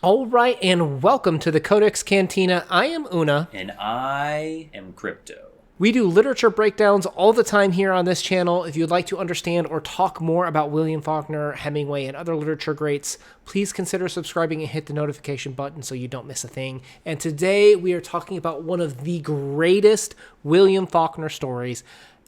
All right, and welcome to the CodeX Cantina. I am Una. And I am Crypto. We do literature breakdowns all the time here on this channel. If you'd like to understand or talk more about William Faulkner, Hemingway, and other literature greats, please consider subscribing and hit the notification button so you don't miss a thing. And today we are talking about one of the greatest William Faulkner stories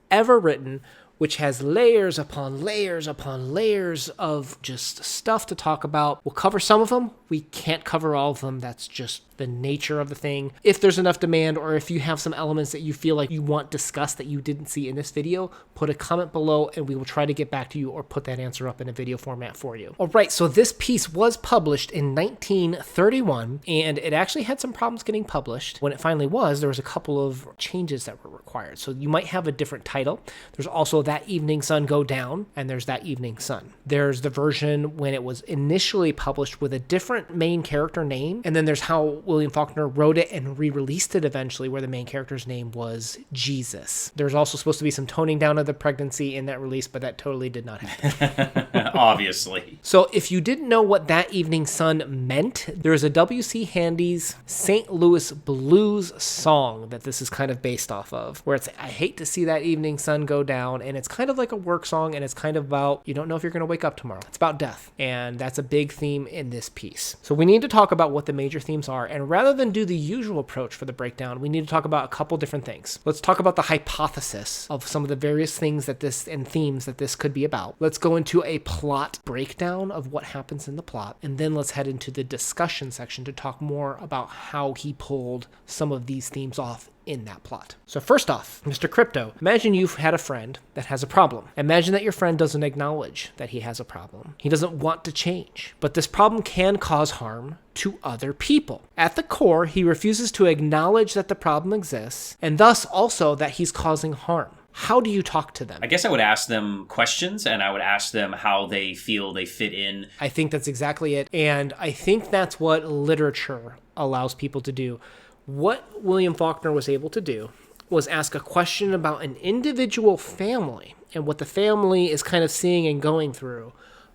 ever written, which has layers upon layers upon layers of just stuff to talk about. We'll cover some of them. We can't cover all of them. That's just the nature of the thing. If there's enough demand, or if you have some elements that you feel like you want discussed that you didn't see in this video, put a comment below and we will try to get back to you or put that answer up in a video format for you. All right, so this piece was published in 1931, and it actually had some problems getting published. When it finally was, there was a couple of changes that were required. So you might have a different title. There's also That Evening Sun Go Down, and there's That Evening Sun. There's the version when it was initially published with a different main character name, and then there's how William Faulkner wrote it and re-released it eventually, where the main character's name was Jesus. There's also supposed to be some toning down of the pregnancy in that release, but that totally did not happen. Obviously. So if you didn't know what That Evening Sun meant, there's a W.C. Handy's St. Louis Blues song that this is kind of based off of, where it's, I hate to see that evening sun go down, and it's kind of like a work song, and it's kind of about, you don't know if you're going to wake up tomorrow. It's about death, and that's a big theme in this piece. So we need to talk about what the major themes are, and rather than do the usual approach for the breakdown, we need to talk about a couple different things. Let's talk about the hypothesis of some of the various things that this, and themes that this could be about. Let's go into a plot breakdown of what happens in the plot, and then let's head into the discussion section to talk more about how he pulled some of these themes off in that plot. So first off, Mr. Crypto, imagine you've had a friend that has a problem. Imagine that your friend doesn't acknowledge that he has a problem. He doesn't want to change, but this problem can cause harm to other people. At the core, he refuses to acknowledge that the problem exists, and thus also that he's causing harm. How do you talk to them? I guess I would ask them questions, and I would ask them how they feel they fit in. I think that's exactly it, and I think that's what literature allows people to do. What William Faulkner was able to do was ask a question about an individual family and what the family is kind of seeing and going through,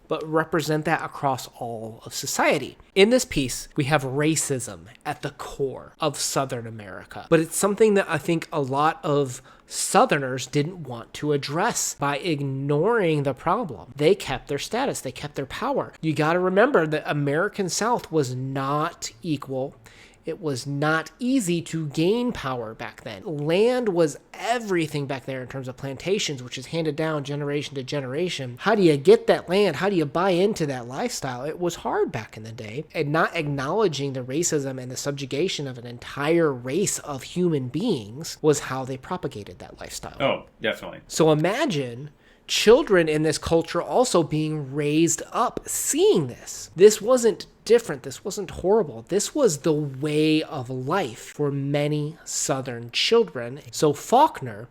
but represent that across all of society. In this piece, we have racism at the core of Southern America, but it's something that I think a lot of Southerners didn't want to address by ignoring the problem. They kept their status, they kept their power. You got to remember that American South was not equal. It was not easy to gain power back then. Land was everything back there in terms of plantations, which is handed down generation to generation. How do you get that land? How do you buy into that lifestyle? It was hard back in the day. And not acknowledging the racism and the subjugation of an entire race of human beings was how they propagated that lifestyle. Oh, definitely. So imagine children in this culture also being raised up seeing this. This wasn't different. This wasn't horrible. This was the way of life for many Southern children. So Faulkner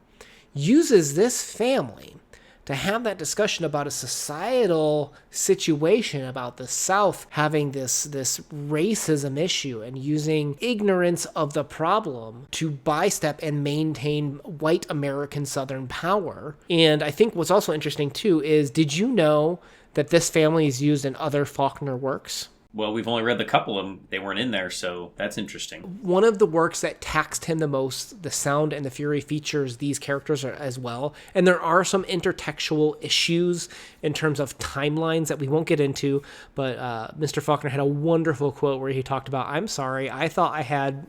uses this family to have that discussion about a societal situation about the South having this racism issue and using ignorance of the problem to bystep and maintain white American Southern power. And I think what's also interesting too is, did you know that this family is used in other Faulkner works? Well, we've only read the couple of them. They weren't in there, so that's interesting. One of the works that taxed him the most, The Sound and the Fury, features these characters as well. And there are some intertextual issues in terms of timelines that we won't get into. But Mr. Faulkner had a wonderful quote where he talked about, I'm sorry, I thought I had,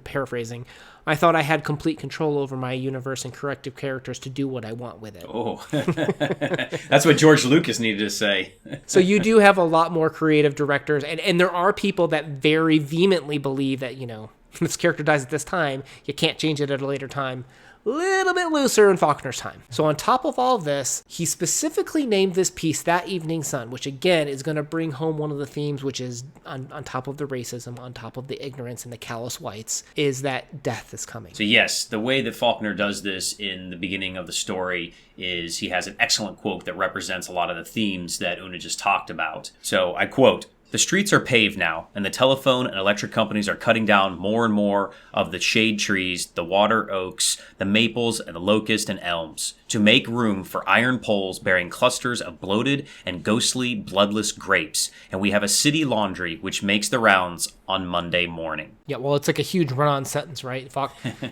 paraphrasing, I thought I had complete control over my universe and corrective characters to do what I want with it. Oh, that's what George Lucas needed to say. So you do have a lot more creative directors, and there are people that very vehemently believe that, you know, this character dies at this time, you can't change it at a later time. Little bit looser in Faulkner's time. So on top of all of this, he specifically named this piece That Evening Sun, which again is going to bring home one of the themes, which is on top of the racism, on top of the ignorance and the callous whites, is that death is coming. So yes, the way that Faulkner does this in the beginning of the story is he has an excellent quote that represents a lot of the themes that Una just talked about. So I quote, The streets are paved now, and the telephone and electric companies are cutting down more and more of the shade trees, the water oaks, the maples, and the locust and elms, to make room for iron poles bearing clusters of bloated and ghostly bloodless grapes. And we have a city laundry which makes the rounds on Monday morning. Yeah, well, it's like a huge run-on sentence, right?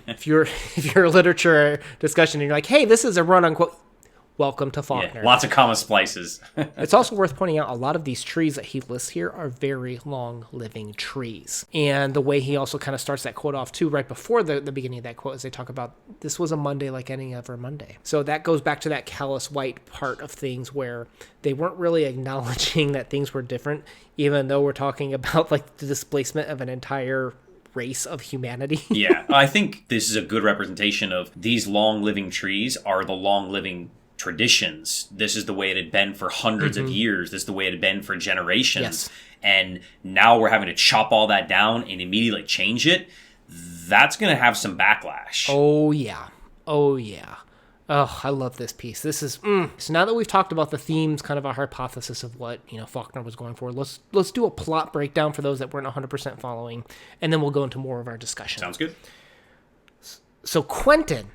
If you're a literature discussion and you're like, hey, this is a run-on quote, welcome to Faulkner. Yeah, lots of comma splices. It's also worth pointing out a lot of these trees that he lists here are very long-living trees. And the way he also kind of starts that quote off, too, right before the beginning of that quote, is they talk about this was a Monday like any other Monday. So that goes back to that callous white part of things where they weren't really acknowledging that things were different, even though we're talking about like the displacement of an entire race of humanity. Yeah, I think this is a good representation of these long-living trees are the long-living traditions. This is the way it had been for hundreds of years. This is the way it had been for generations. Yes. And now we're having to chop all that down and immediately change it. That's going to have some backlash. Oh, yeah. Oh, I love this piece. This is so now that we've talked about the themes, kind of our hypothesis of what Faulkner was going for. Let's do a plot breakdown for those that weren't 100% following, and then we'll go into more of our discussion. Sounds good. So Quentin,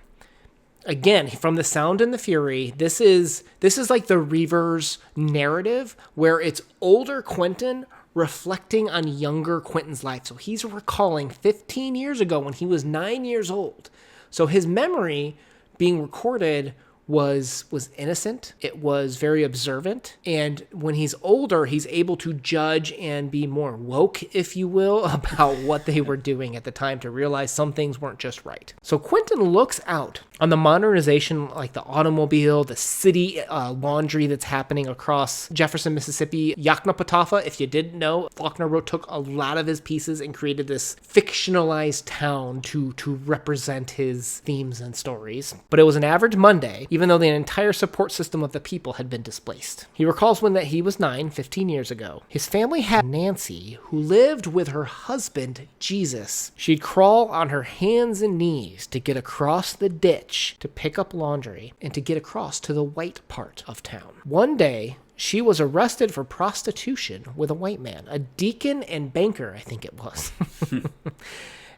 again, from The Sound and the Fury, this is like the Reavers narrative where it's older Quentin reflecting on younger Quentin's life. So he's recalling 15 years ago when he was 9 years old. So his memory being recorded was innocent. It was very observant. And when he's older, he's able to judge and be more woke, if you will, about what they were doing at the time to realize some things weren't just right. So Quentin looks out on the modernization, like the automobile, the city laundry that's happening across Jefferson, Mississippi. Yoknapatawpha, if you didn't know, Faulkner took a lot of his pieces and created this fictionalized town to represent his themes and stories. But it was an average Monday, even though the entire support system of the people had been displaced. He recalls when that he was 15 years ago. His family had Nancy, who lived with her husband, Jesus. She'd crawl on her hands and knees to get across the ditch to pick up laundry and to get across to the white part of town. One day, she was arrested for prostitution with a white man, a deacon and banker, I think it was.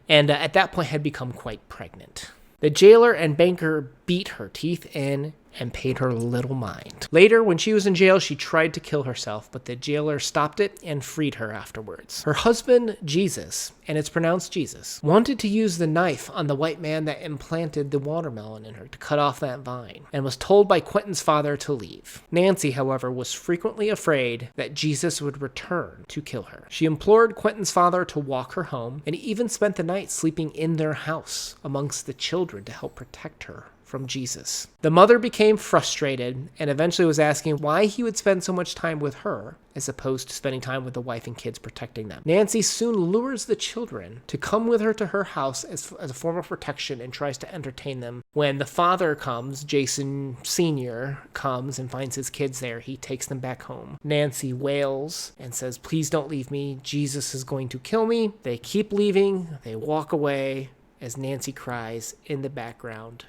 And at that point had become quite pregnant. The jailer and banker beat her teeth in and paid her little mind. Later, when she was in jail, she tried to kill herself, but the jailer stopped it and freed her afterwards. Her husband, Jesus, and it's pronounced Jesus, wanted to use the knife on the white man that implanted the watermelon in her to cut off that vine, and was told by Quentin's father to leave. Nancy, however, was frequently afraid that Jesus would return to kill her. She implored Quentin's father to walk her home, and even spent the night sleeping in their house amongst the children to help protect her from Jesus. The mother became frustrated and eventually was asking why he would spend so much time with her as opposed to spending time with the wife and kids protecting them. Nancy soon lures the children to come with her to her house as a form of protection and tries to entertain them. When the father comes, Jason Sr. comes and finds his kids there, he takes them back home. Nancy wails and says, "Please don't leave me. Jesus is going to kill me." They keep leaving. They walk away as Nancy cries in the background.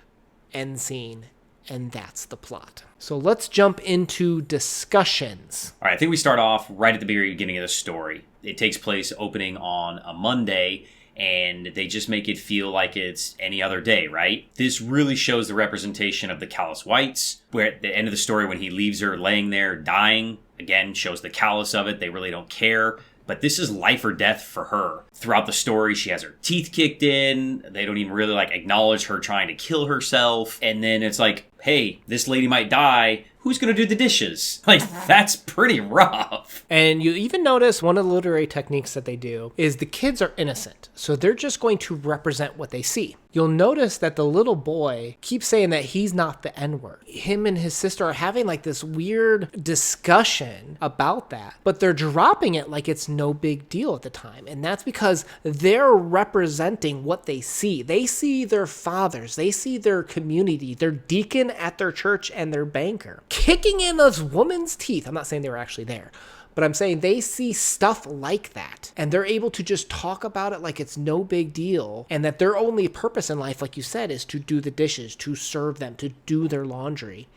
End scene, and that's the plot. So let's jump into discussions. All right, I think we start off right at the very beginning of the story. It takes place opening on a Monday, and they just make it feel like it's any other day, right? This really shows the representation of the callous whites, where at the end of the story when he leaves her laying there dying, again, shows the callous of it. They really don't care. But this is life or death for her. Throughout the story, she has her teeth kicked in. They don't even really acknowledge her trying to kill herself. And then it's like, hey, this lady might die. Who's going to do the dishes? That's pretty rough. And you even notice one of the literary techniques that they do is the kids are innocent. So they're just going to represent what they see. You'll notice that the little boy keeps saying that he's not the N-word. Him and his sister are having this weird discussion about that, but they're dropping it like it's no big deal at the time. And that's because they're representing what they see. They see their fathers. They see their community, their deacon at their church and their banker kicking in this woman's teeth. I'm not saying they were actually there, but I'm saying they see stuff like that, and they're able to just talk about it like it's no big deal, and that their only purpose in life, like you said, is to do the dishes, to serve them, to do their laundry.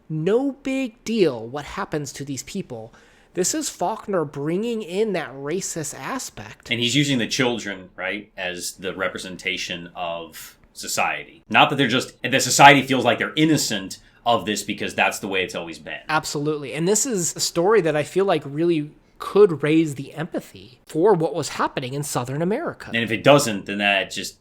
No big deal what happens to these people. This is Faulkner bringing in that racist aspect. And he's using the children, right, as the representation of society. Not that the society feels like they're innocent of this because that's the way it's always been. Absolutely. And this is a story that I feel like really could raise the empathy for what was happening in Southern America. And if it doesn't, then that just,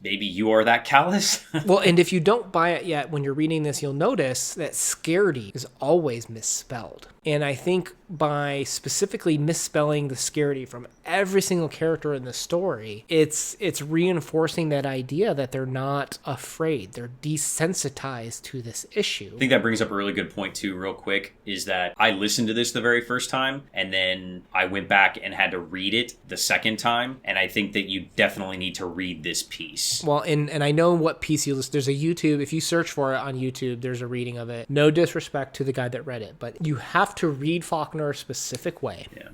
maybe you are that callous. Well, and if you don't buy it yet, when you're reading this, you'll notice that scaredy is always misspelled. And I think by specifically misspelling the scaredy from every single character in the story, it's reinforcing that idea that they're not afraid. They're desensitized to this issue. I think that brings up a really good point too, real quick, is that I listened to this the very first time, and then I went back and had to read it the second time, and I think that you definitely need to read this piece. Well, and I know what piece you listen. There's a YouTube, if you search for it on YouTube, there's a reading of it. No disrespect to the guy that read it, but you have to read Faulkner a specific way. Yeah.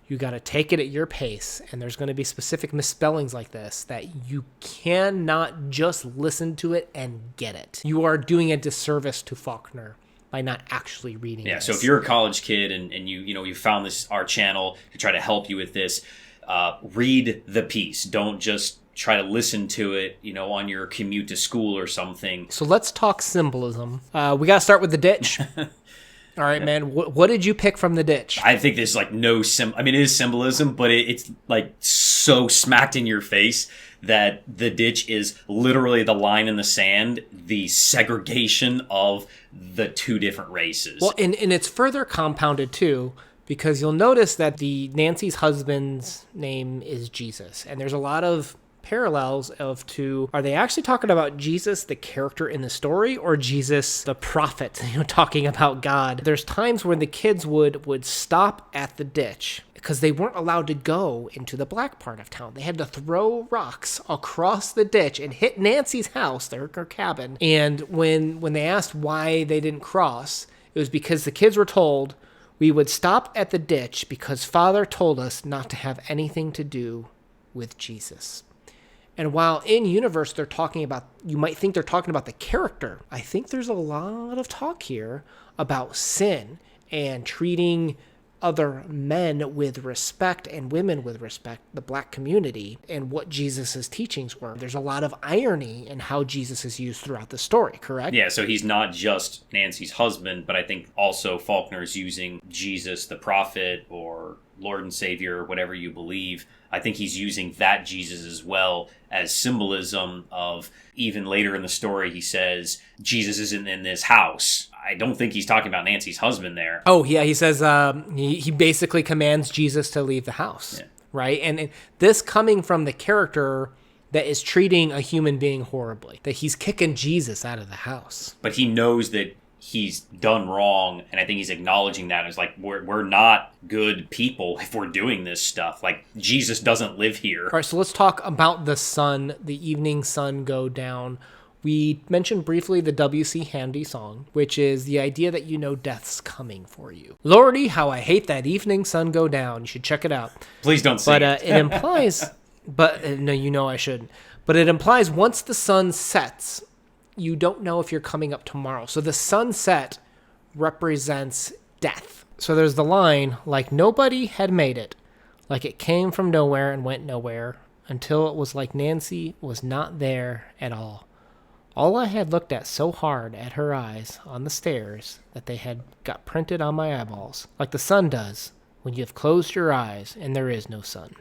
You got to take it at your pace, and there's going to be specific misspellings like this that you cannot just listen to it and get it. You are doing a disservice to Faulkner by not actually reading it. Yeah, so if you're a college kid and you found our channel to try to help you with this, read the piece. Don't just try to listen to it, on your commute to school or something. So let's talk symbolism. We got to start with the ditch. All right, man. What did you pick from the ditch? I think there's no it is symbolism, but it's like so smacked in your face that the ditch is literally the line in the sand, the segregation of the two different races. Well, and it's further compounded too, because you'll notice that Nancy's husband's name is Jesus, and there's a lot of parallels are they actually talking about Jesus, the character in the story, or Jesus, the prophet, talking about God? There's times when the kids would stop at the ditch because they weren't allowed to go into the black part of town. They had to throw rocks across the ditch and hit Nancy's house, her cabin. And when they asked why they didn't cross, it was because the kids were told, we would stop at the ditch because Father told us not to have anything to do with Jesus. And while in universe you might think they're talking about the character, I think there's a lot of talk here about sin and treating other men with respect and women with respect, the black community, and what Jesus' teachings were. There's a lot of irony in how Jesus is used throughout the story, correct? Yeah, so he's not just Nancy's husband, but I think also Faulkner's using Jesus, the prophet, or Lord and Savior, whatever you believe. I think he's using that Jesus as well as symbolism of, even later in the story, he says, Jesus isn't in this house. I don't think he's talking about Nancy's husband there. Oh, yeah, he says he basically commands Jesus to leave the house, yeah. Right? And this coming from the character that is treating a human being horribly, that he's kicking Jesus out of the house. But he knows that he's done wrong, and I think he's acknowledging that. It's like, we're not good people if we're doing this stuff. Like, Jesus doesn't live here. All right, so let's talk about the sun, the evening sun go down. We mentioned briefly the W.C. Handy song, which is the idea that death's coming for you. Lordy, how I hate that evening sun go down. You should check it out. Please don't sing it. But it implies, no, I shouldn't. But it implies once the sun sets, you don't know if you're coming up tomorrow. So the sunset represents death. So there's the line, like nobody had made it, like it came from nowhere and went nowhere, until it was like Nancy was not there at all. All I had looked at so hard at her eyes on the stairs that they had got printed on my eyeballs, like the sun does when you have closed your eyes and there is no sun.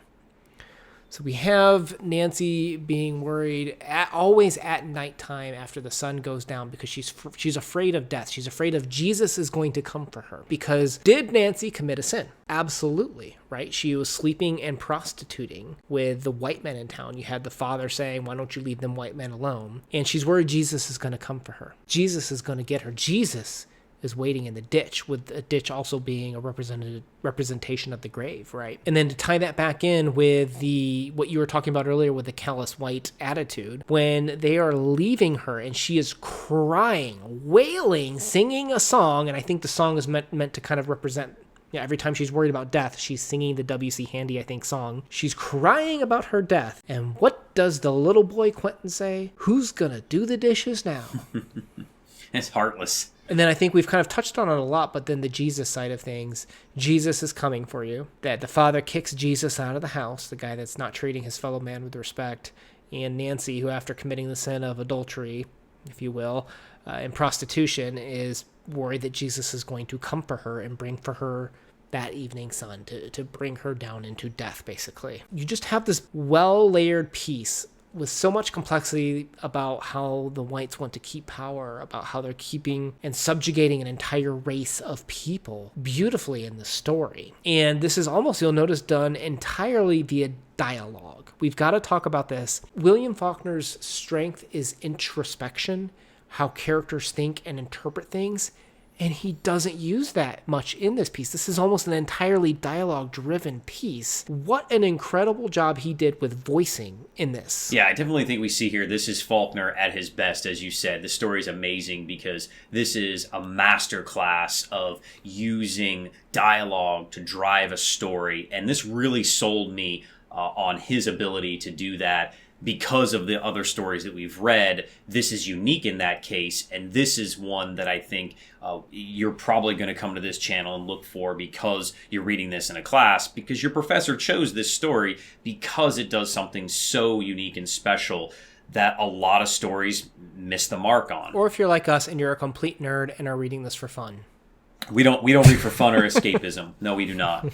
So we have Nancy being worried always at nighttime after the sun goes down because she's afraid of death. She's afraid of Jesus is going to come for her. Because did Nancy commit a sin? Absolutely, right? She was sleeping and prostituting with the white men in town. You had the father saying, why don't you leave them white men alone? And she's worried Jesus is going to come for her. Jesus is going to get her. Jesus is waiting in the ditch, with a ditch also being a representation of the grave, right? And then to tie that back in with what you were talking about earlier with the callous white attitude, when they are leaving her and she is crying, wailing, singing a song, and I think the song is meant to kind of represent, every time she's worried about death, she's singing the W.C. Handy, I think, song. She's crying about her death. And what does the little boy Quentin say? Who's gonna do the dishes now? It's heartless. And then I think we've kind of touched on it a lot, but then the Jesus side of things, Jesus is coming for you. That the father kicks Jesus out of the house, the guy that's not treating his fellow man with respect. And Nancy, who after committing the sin of adultery, if you will, and prostitution, is worried that Jesus is going to come for her and bring for her that evening sun, to bring her down into death, basically. You just have this well-layered piece with so much complexity about how the whites want to keep power, about how they're keeping and subjugating an entire race of people beautifully in the story. And this is almost, you'll notice, done entirely via dialogue. We've got to talk about this. William Faulkner's strength is introspection, how characters think and interpret things, and he doesn't use that much in this piece. This is almost an entirely dialogue-driven piece. What an incredible job he did with voicing in this. Yeah, I definitely think we see here, this is Faulkner at his best, as you said. The story is amazing because this is a masterclass of using dialogue to drive a story, and this really sold me on his ability to do that. Because of the other stories that we've read, this is unique in that case, and this is one that I think you're probably going to come to this channel and look for because you're reading this in a class, because your professor chose this story because it does something so unique and special that a lot of stories miss the mark on. Or if you're like us and you're a complete nerd and are reading this for fun. We don't read for fun or escapism. No, we do not.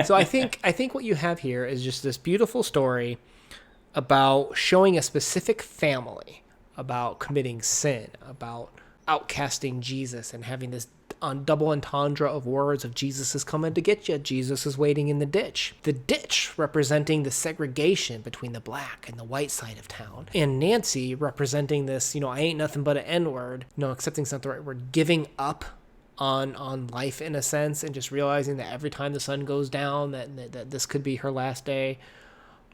So I think what you have here is just this beautiful story about showing a specific family, about committing sin, about outcasting Jesus and having this double entendre of words of Jesus is coming to get you, Jesus is waiting in the ditch. The ditch representing the segregation between the black and the white side of town. And Nancy representing this, I ain't nothing but an N-word. No, accepting's not the right word. Giving up on life in a sense, and just realizing that every time the sun goes down, that this could be her last day.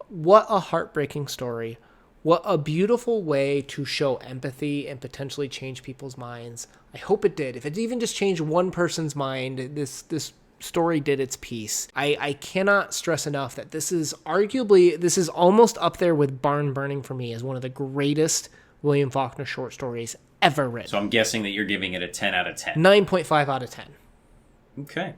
What a heartbreaking story. What a beautiful way to show empathy and potentially change people's minds. I hope it did. If it even just changed one person's mind, this story did its piece. I cannot stress enough that this is almost up there with Barn Burning for me as one of the greatest William Faulkner short stories ever written. So I'm guessing that you're giving it a 10 out of 10. 9.5 out of 10. Okay.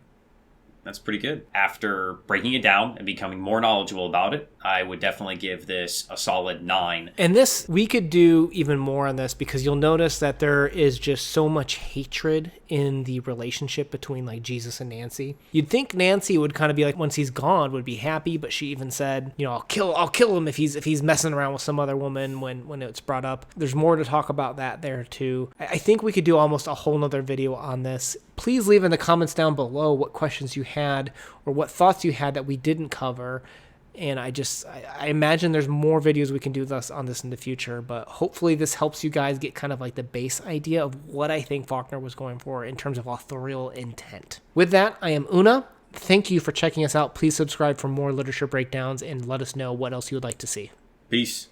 That's pretty good. After breaking it down and becoming more knowledgeable about it, I would definitely give this a solid 9. And this, we could do even more on this because you'll notice that there is just so much hatred in the relationship between like Jesus and Nancy. You'd think Nancy would kind of be like, once he's gone, would be happy, but she even said, I'll kill him if he's messing around with some other woman when it's brought up. There's more to talk about that there too. I think we could do almost a whole nother video on this. Please leave in the comments down below what questions you had or what thoughts you had that we didn't cover. And I imagine there's more videos we can do on this in the future, but hopefully this helps you guys get kind of like the base idea of what I think Faulkner was going for in terms of authorial intent. With that, I am Una. Thank you for checking us out. Please subscribe for more literature breakdowns and let us know what else you would like to see. Peace.